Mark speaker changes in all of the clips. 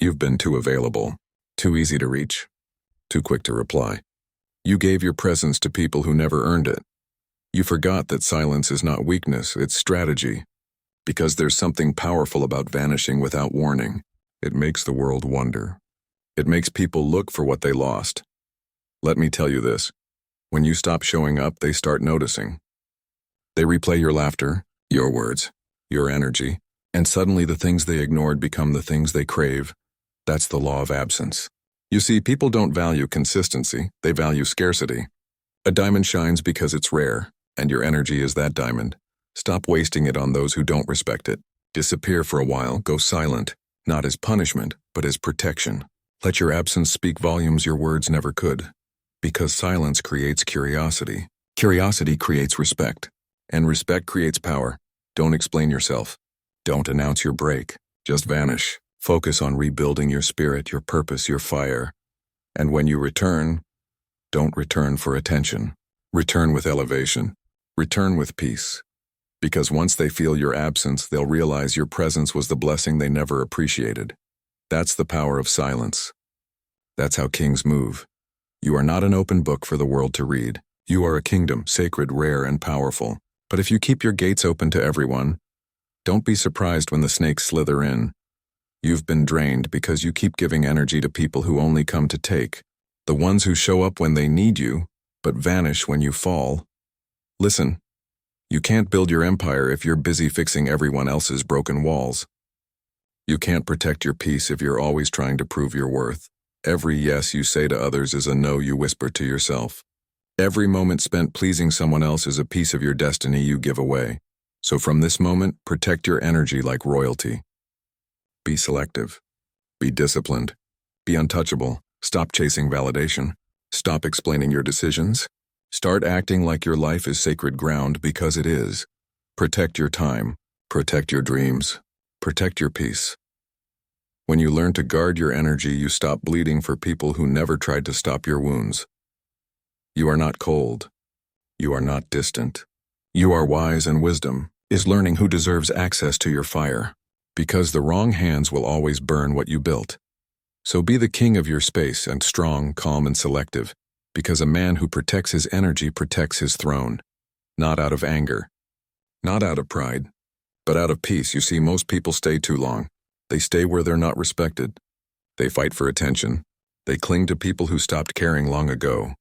Speaker 1: You've been too available, too easy to reach, too quick to reply. You gave your presence to people who never earned it. You forgot that silence is not weakness, it's strategy. Because there's something powerful about vanishing without warning. It makes the world wonder. It makes people look for what they lost. Let me tell you this. When you stop showing up, they start noticing. They replay your laughter, your words, your energy, and suddenly the things they ignored become the things they crave. That's the law of absence. You see, people don't value consistency, they value scarcity. A diamond shines because it's rare, and your energy is that diamond. Stop wasting it on those who don't respect it. Disappear for a while, go silent, not as punishment, but as protection. Let your absence speak volumes your words never could. Because silence creates curiosity. Curiosity creates respect. And respect creates power. Don't explain yourself. Don't announce your break. Just vanish. Focus on rebuilding your spirit, your purpose, your fire. And when you return, don't return for attention. Return with elevation. Return with peace. Because once they feel your absence, they'll realize your presence was the blessing they never appreciated. That's the power of silence. That's how kings move. You are not an open book for the world to read. You are a kingdom, sacred, rare, and powerful. But if you keep your gates open to everyone, don't be surprised when the snakes slither in. You've been drained because you keep giving energy to people who only come to take. The ones who show up when they need you, but vanish when you fall. Listen. You can't build your empire if you're busy fixing everyone else's broken walls. You can't protect your peace if you're always trying to prove your worth. Every yes you say to others is a no you whisper to yourself. Every moment spent pleasing someone else is a piece of your destiny you give away. So from this moment, protect your energy like royalty. Be selective. Be disciplined. Be untouchable. Stop chasing validation. Stop explaining your decisions. Start acting like your life is sacred ground because it is. Protect your time. Protect your dreams. Protect your peace. When you learn to guard your energy, you stop bleeding for people who never tried to stop your wounds. You are not cold. You are not distant. You are wise, and wisdom is learning who deserves access to your fire. Because the wrong hands will always burn what you built. So be the king of your space and strong, calm, and selective. Because a man who protects his energy protects his throne. Not out of anger. Not out of pride. But out of peace. You see, most people stay too long. They stay where they're not respected. They fight for attention. They cling to people who stopped caring long ago.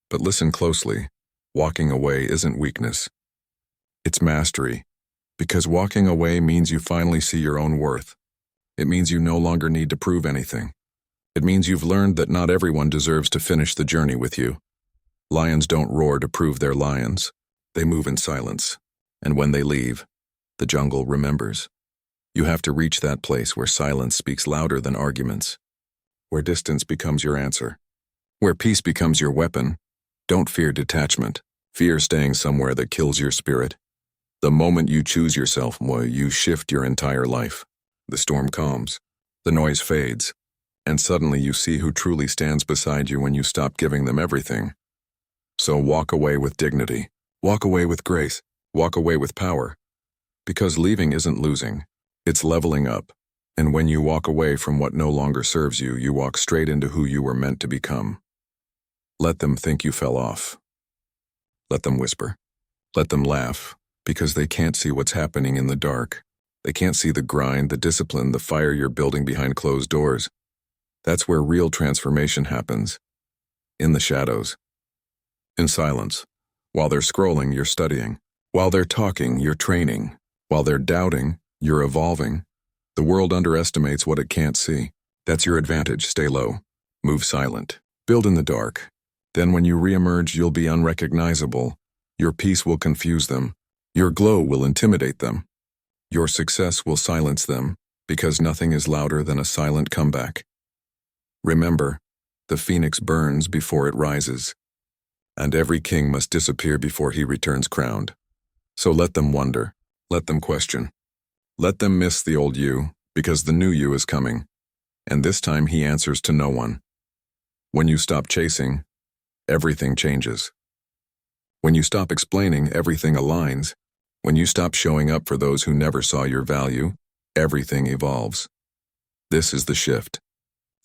Speaker 1: But listen closely. Walking away isn't weakness. It's mastery. Because walking away means you finally see your own worth. It means you no longer need to prove anything. It means you've learned that not everyone deserves to finish the journey with you. Lions don't roar to prove they're lions. They move in silence. And when they leave, the jungle remembers. You have to reach that place where silence speaks louder than arguments. Where distance becomes your answer. Where peace becomes your weapon. Don't fear detachment. Fear staying somewhere that kills your spirit. The moment you choose yourself, you shift your entire life. The storm calms. The noise fades. And suddenly you see who truly stands beside you when you stop giving them everything. So walk away with dignity. Walk away with grace. Walk away with power. Because leaving isn't losing. It's leveling up. And when you walk away from what no longer serves you, you walk straight into who you were meant to become. Let them think you fell off. Let them whisper. Let them laugh. Because they can't see what's happening in the dark. They can't see the grind, the discipline, the fire you're building behind closed doors. That's where real transformation happens. In the shadows. In silence. While they're scrolling, you're studying. While they're talking, you're training. While they're doubting, you're evolving. The world underestimates what it can't see. That's your advantage. Stay low. Move silent. Build in the dark. Then when you reemerge, you'll be unrecognizable. Your peace will confuse them. Your glow will intimidate them. Your success will silence them, because nothing is louder than a silent comeback. Remember, the phoenix burns before it rises, and every king must disappear before he returns crowned. So let them wonder, let them question. Let them miss the old you, because the new you is coming, and this time he answers to no one. When you stop chasing, everything changes. When you stop explaining, everything aligns. When you stop showing up for those who never saw your value, everything evolves. This is the shift.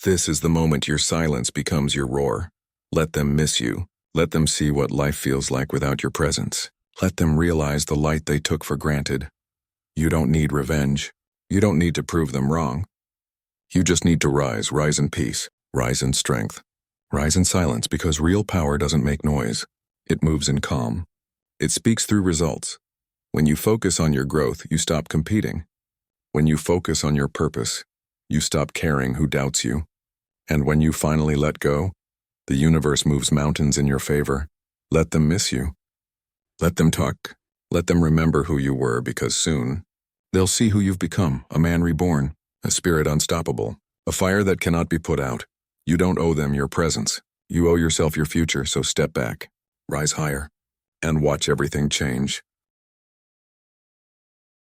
Speaker 1: This is the moment your silence becomes your roar. Let them miss you. Let them see what life feels like without your presence. Let them realize the light they took for granted. You don't need revenge. You don't need to prove them wrong. You just need to rise in peace, rise in strength, rise in silence, because real power doesn't make noise. It moves in calm. It speaks through results. When you focus on your growth, you stop competing. When you focus on your purpose, you stop caring who doubts you. And when you finally let go, the universe moves mountains in your favor. Let them miss you. Let them talk. Let them remember who you were, because soon they'll see who you've become, a man reborn, a spirit unstoppable, a fire that cannot be put out. You don't owe them your presence. You owe yourself your future, so step back, rise higher, and watch everything change.